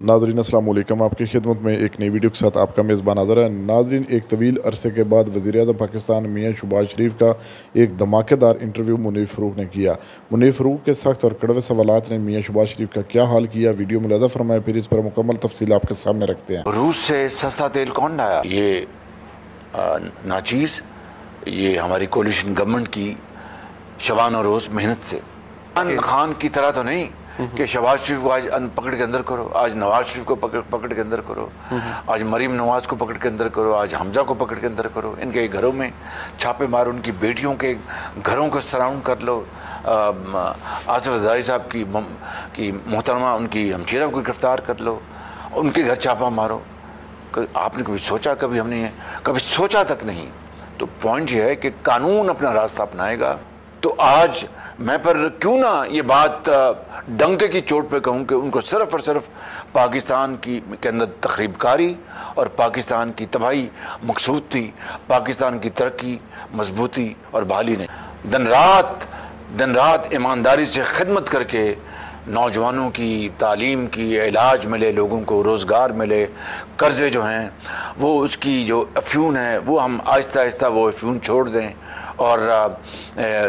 नाज़रीन अस्सलाम वालेकुम। आपकी खिदमत में एक नई वीडियो के साथ आपका मेज़बान हाज़िर है। नाज़रीन, एक तवील अरसे के बाद वज़ीर-ए-आज़म पाकिस्तान मियां शहबाज शरीफ का एक धमाकेदार इंटरव्यू मुनीर फ़ारूक ने किया। मुनीर फ़ारूक के सख्त और कड़वे सवालात ने मियां शहबाज शरीफ का क्या हाल किया, वीडियो मुलाज़ा फरमाएं, फिर इस पर मुकम्मल तफसील आपके सामने रखते हैं। रूस से सस्ता तेल कौन लाया? ये नाचीज़, ये हमारी कोलिशन गवर्नमेंट की शबान और रोज़ मेहनत से। खान की तरह तो नहीं कि शहबाज शरीफ को आज पकड़ के अंदर करो, आज नवाज शरीफ को पकड़ के अंदर करो, आज मरीम नवाज को पकड़ के अंदर करो, आज हमजा को पकड़ के अंदर करो, इनके घरों में छापे मारो, उनकी बेटियों के घरों को सराउंड कर लो, आसिफ ज़रदारी साहब की मोहतरमा उनकी हमशीरा को गिरफ्तार कर लो, उनके घर छापा मारो। आपने कभी सोचा? कभी हमने कभी सोचा तक नहीं। तो पॉइंट ये है कि कानून अपना रास्ता अपनाएगा। तो आज मैं पर क्यों ना ये बात डंके की चोट पे कहूँ कि उनको सिर्फ और सिर्फ पाकिस्तान के अंदर तखरीबकारी और पाकिस्तान की तबाही मकसूद थी, पाकिस्तान की तरक्की, मजबूती और बहाली ने। दिन रात ईमानदारी से खिदमत करके नौजवानों की तालीम की, इलाज मिले, लोगों को रोज़गार मिले, कर्ज़े जो हैं वो उसकी जो अफ्यून है वो हम आहिस्ता आहिस्ता वो अफ्यून छोड़ दें और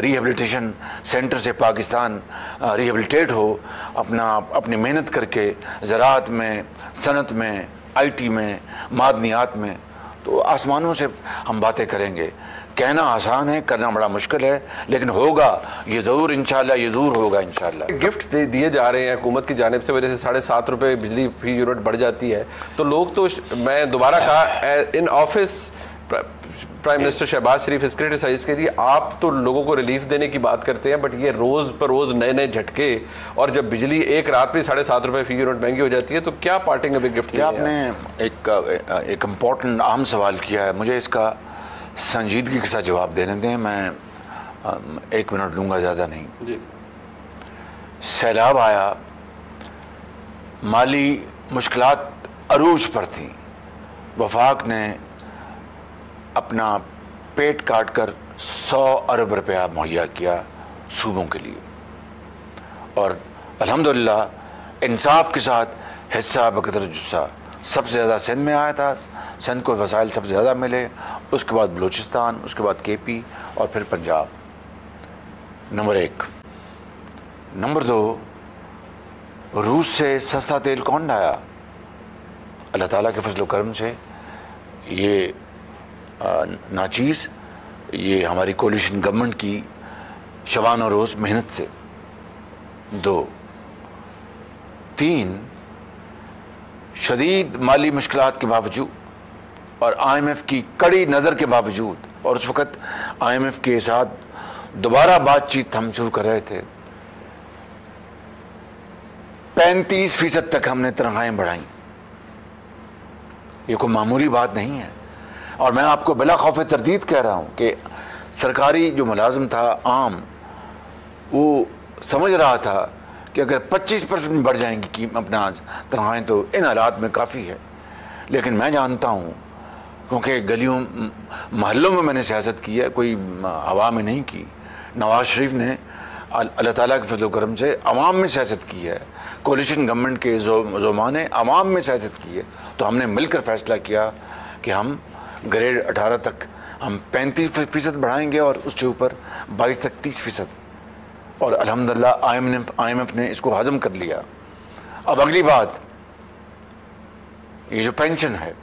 रिहेबिलिटेशन सेंटर से पाकिस्तान रिहेबिलिटेट हो, अपनी मेहनत करके ज़राअत में, सनत में, आईटी में, मादनियात में। तो आसमानों से हम बातें करेंगे। कहना आसान है, करना बड़ा मुश्किल है, लेकिन होगा ये ज़रूर, इंशाल्लाह ये ज़रूर होगा इंशाल्लाह। गिफ्ट दिए जा रहे हैं हुकूमत की जानिब से, वजह से 7.5 रुपये बिजली फी यूनिट बढ़ जाती है। तो लोग तो, मैं दोबारा कहा, in office prime minister Shehbaz Sharif इस क्रिटिसाइज के लिए आप तो लोगों को रिलीफ देने की बात करते हैं, बट ये रोज़ पर रोज़ नए नए झटके, और जब बिजली एक रात में 7.5 रुपये फी यूनिट महंगी हो जाती है तो क्या पार्टिंग अभी गिफ्ट? आपने एक इम्पॉर्टेंट अहम सवाल किया है, मुझे इसका संजीदगी के साथ जवाब देने दें। मैं 1 मिनट लूँगा, ज़्यादा नहीं जी। सैलाब आया, माली मुश्किलात अरूज पर थी, वफाक ने अपना पेट काट कर 100 अरब रुपया मुहैया किया सूबों के लिए, और अल्हम्दुलिल्लाह इंसाफ के साथ हिस्सा बकदर जुस्सा सबसे ज़्यादा सिंध में आया था। सिंध को वसाइल सबसे ज़्यादा मिले, उसके बाद बलूचिस्तान, उसके बाद केपी और फिर पंजाब। नंबर 1। नंबर 2, रूस से सस्ता तेल कौन लाया? अल्लाह ताला के फजल करम से ये नाचीज़, ये हमारी कोलिशन गवर्नमेंट की शबान और रोज़ मेहनत से। 2। 3, शदीद माली मुश्किलात के बावजूद और IMF की कड़ी नज़र के बावजूद, और उस वक़्त IMF के साथ दोबारा बातचीत हम शुरू कर रहे थे, 35% तक हमने तनख्वाहें बढ़ाई। ये कोई मामूली बात नहीं है। और मैं आपको बिला खौफ तरदीद कह रहा हूँ कि सरकारी जो मुलाजिम था आम, वो समझ रहा था कि अगर 25% बढ़ जाएंगी कि अपना तनख्वाहें तो इन हालात में काफ़ी है। लेकिन मैं जानता हूँ, क्योंकि गलियों महल्लों में मैंने सियासत की है, कोई हवा में नहीं की। नवाज शरीफ ने अल्लाह ताला के फजल करम से अवाम में सियासत की है, कोलिशन गवर्नमेंट के ज़ोमा ने अवाम में सियासत की है। तो हमने मिलकर फ़ैसला किया कि हम ग्रेड 18 तक हम 35% बढ़ाएंगे और उसके ऊपर 22 तक 30%, और अल्हम्दुलिल्लाह IMF ने इसको हज़म कर लिया। अब अगली बात, ये जो पेंशन है,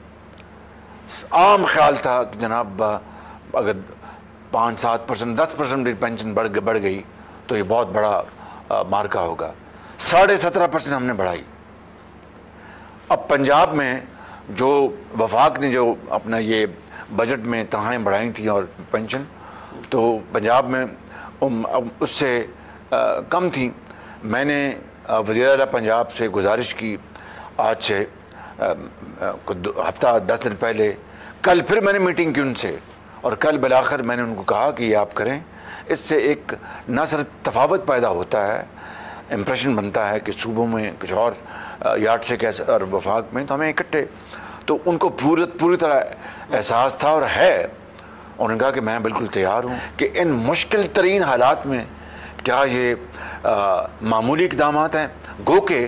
आम ख्याल था कि जनाब अगर 5-7%, 10% भी पेंशन बढ़ गई तो ये बहुत बड़ा मार्का होगा। 17.5% हमने बढ़ाई। अब पंजाब में जो वफाक ने जो अपना ये बजट में तनख्वाहें बढ़ाई थी और पेंशन, तो पंजाब में उससे कम थी। मैंने वज़ीर-ए-आला पंजाब से गुजारिश की आज से हफ्ता 10 दिन पहले, कल फिर मैंने मीटिंग की उनसे, और कल बिलाखिर मैंने उनको कहा कि ये आप करें। इससे एक न सिर्फ तफावत पैदा होता है, इम्प्रेशन बनता है कि सूबों में कुछ और यार्ड से कैसे और वफाक में, तो हमें इकट्ठे, तो उनको पूरी तरह एहसास था और है। उन्होंने कहा कि मैं बिल्कुल तैयार हूँ कि इन मुश्किल तरीन हालात में क्या ये मामूली इक़दामात हैं, गो के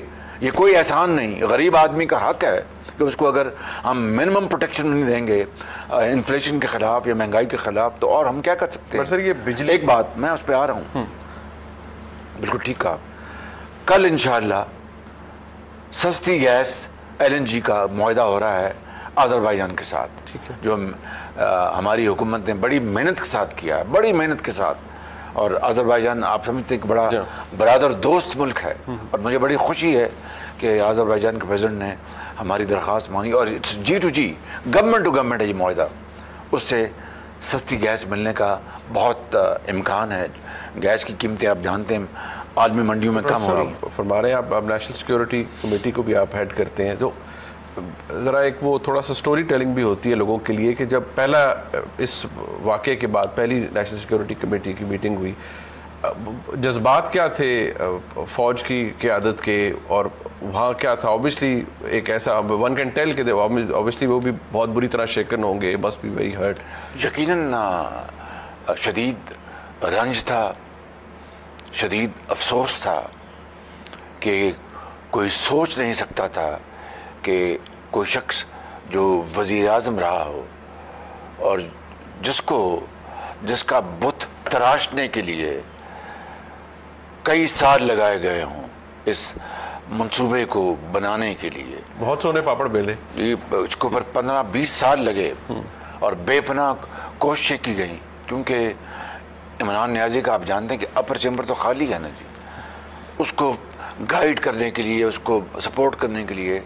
ये कोई एहसान नहीं, गरीब आदमी का हक है कि उसको अगर हम मिनिमम प्रोटेक्शन नहीं देंगे इन्फ्लेशन के ख़िलाफ़ या महंगाई के ख़िलाफ़, तो और हम क्या कर सकते हैं। सर ये बिजली, एक बात मैं उस पर आ रहा हूँ, बिल्कुल ठीक कहा। कल इंशाअल्लाह सस्ती गैस LNG का मुआहदा हो रहा है अज़रबैजान के साथ, ठीक है, जो हमारी हुकूमत ने बड़ी मेहनत के साथ किया है, बड़ी मेहनत के साथ। और अज़रबैजान आप समझते हैं कि बड़ा बरादर दोस्त मुल्क है, और मुझे बड़ी खुशी है कि अज़रबैजान के प्रेसिडेंट ने हमारी दरख्वास्त मानी और it's G2G, government to government है ये मुआहदा। उससे सस्ती गैस मिलने का बहुत इम्कान है। गैस की कीमतें आप जानते हैं आलमी मंडियों में कम हो रही हैं। फरमा रहे हैं आप नेशनल सिक्योरिटी कमेटी को भी आप हेड करते हैं, तो ज़रा एक वो थोड़ा सा स्टोरी टेलिंग भी होती है लोगों के लिए कि जब पहला इस वाक़े के बाद पहली नेशनल सिक्योरिटी कमेटी की मीटिंग हुई, जज्बात क्या थे फ़ौज की क़यादत के, और वहाँ क्या था। ऑब्वियसली एक ऐसा वन कैन टेल के ऑब्वियसली वो भी बहुत बुरी तरह शेकन होंगे, मस्ट बी वेरी हर्ट। यकीनन शदीद रंज था, शदीद अफसोस था कि कोई सोच नहीं सकता था कि कोई शख्स जो वज़ीर आज़म रहा हो और जिसका बुत तराशने के लिए कई साल लगाए गए हों इस मंसूबे को बनाने के लिए, बहुत सोने पापड़ बेले, इसको पर 15-20 साल लगे और बेपनाह कोशिशें की गई। क्योंकि इमरान नियाज़ी का आप जानते हैं कि अपर चैम्बर तो खाली है ना जी, उसको गाइड करने के लिए, उसको सपोर्ट करने के लिए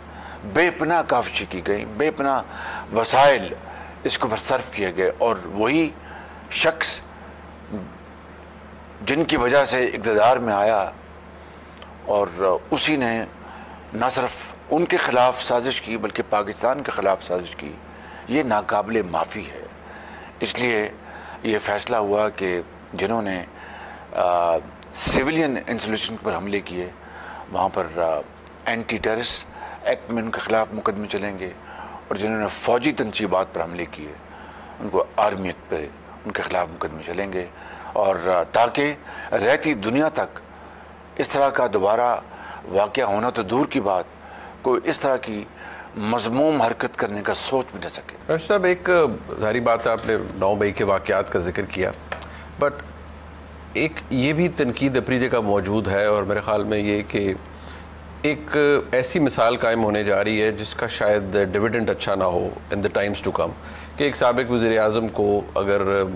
बेपनाह काविशें की गई, बेपनाह वसाइल इसके ऊपर सर्फ किए गए। और वही शख्स जिनकी वजह से इक़्तिदार में आया और उसी ने न सिर्फ उनके ख़िलाफ़ साजिश की बल्कि पाकिस्तान के ख़िलाफ़ साजिश की, ये नाकाबिले माफ़ी है। इसलिए ये फ़ैसला हुआ कि जिन्होंने सिविलियन इंस्टॉलेशन पर हमले किए वहाँ पर एंटी टेररिस्ट एक्ट में उनके ख़िलाफ़ मुकदमे चलेंगे, और जिन्होंने फ़ौजी तनसीबात पर हमले किए उनको आर्मी एक्ट पे उनके ख़िलाफ़ मुकदमे चलेंगे। और ताकि रहती दुनिया तक इस तरह का दोबारा वाक़या होना तो दूर की बात, कोई इस तरह की मज़मूम हरकत करने का सोच भी न सके। रशीद साहब, एक ज़ाहिर बात है आपने 9 मई के वाक़यात का जिक्र किया, बट एक ये भी तनकीद अपनी जगह मौजूद है, और मेरे ख़्याल में ये कि एक ऐसी मिसाल कायम होने जा रही है जिसका शायद डिविडेंड अच्छा ना हो in the times to come, कि एक साबिक़ वज़ीर आज़म को अगर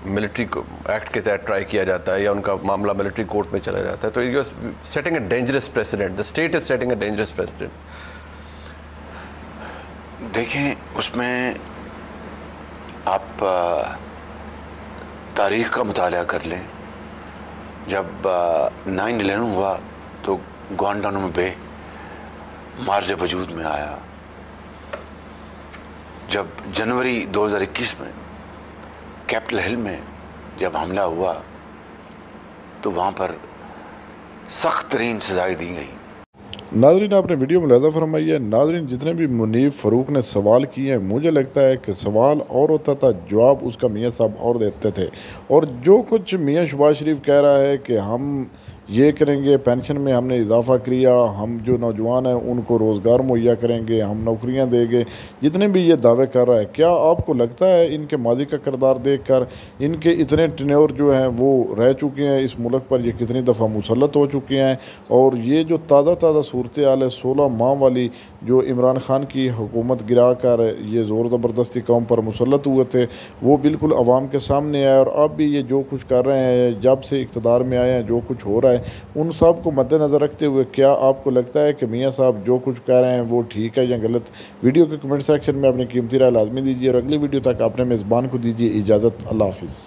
मिलिट्री एक्ट के तहत ट्राई किया जाता है या उनका मामला मिलिट्री कोर्ट में चला जाता है, तो you are setting a dangerous precedent, the state is setting a dangerous precedent. देखें, उसमें आप तारीख़ का मुताला कर लें। जब 9/11 हुआ तो गुआंटानामो बे मार्ज वजूद में आया। जब जनवरी 2021 में कैपिटल हिल में जब हमला हुआ तो वहाँ पर सख्त तरीन सजाएं दी गई। नाज़रीन, आपने वीडियो मुलाज़ा फरमाई है। नाज़रीन, जितने भी मुनीफ फ़ारूक ने सवाल किए हैं, मुझे लगता है कि सवाल और होता था, जवाब उसका मियाँ साहब और देते थे। और जो कुछ मियाँ शहबाज शरीफ कह रहा है कि हम ये करेंगे, पेंशन में हमने इजाफ़ा किया, हम जो नौजवान हैं उनको रोज़गार मुहैया करेंगे, हम नौकरियां देंगे, जितने भी ये दावे कर रहा है, क्या आपको लगता है इनके माजी का किरदार देखकर इनके इतने टेन्योर जो हैं वो रह चुके हैं इस मुल्क पर, ये कितनी दफ़ा मुसल्लत हो चुके हैं? और ये जो ताज़ा सूरत हाल है 16 माह वाली, जो इमरान खान की हुकूमत गिरा कर ये ज़ोर ज़बरदस्ती कौम पर मुसल्लत हुए थे, वो बिल्कुल आवाम के सामने आया। और अब भी ये जो कुछ कर रहे हैं, जब से इक़्तिदार में आए हैं, जो कुछ हो रहा है, उन सब को मद्देनज़र रखते हुए क्या आपको लगता है कि मियाँ साहब जो कुछ कह रहे हैं वो ठीक है या गलत? वीडियो के कमेंट सेक्शन में अपनी कीमती राय लाजमी दीजिए, और अगली वीडियो तक अपने मेज़बान को दीजिए इजाज़त। अल्लाह हाफ़िज़।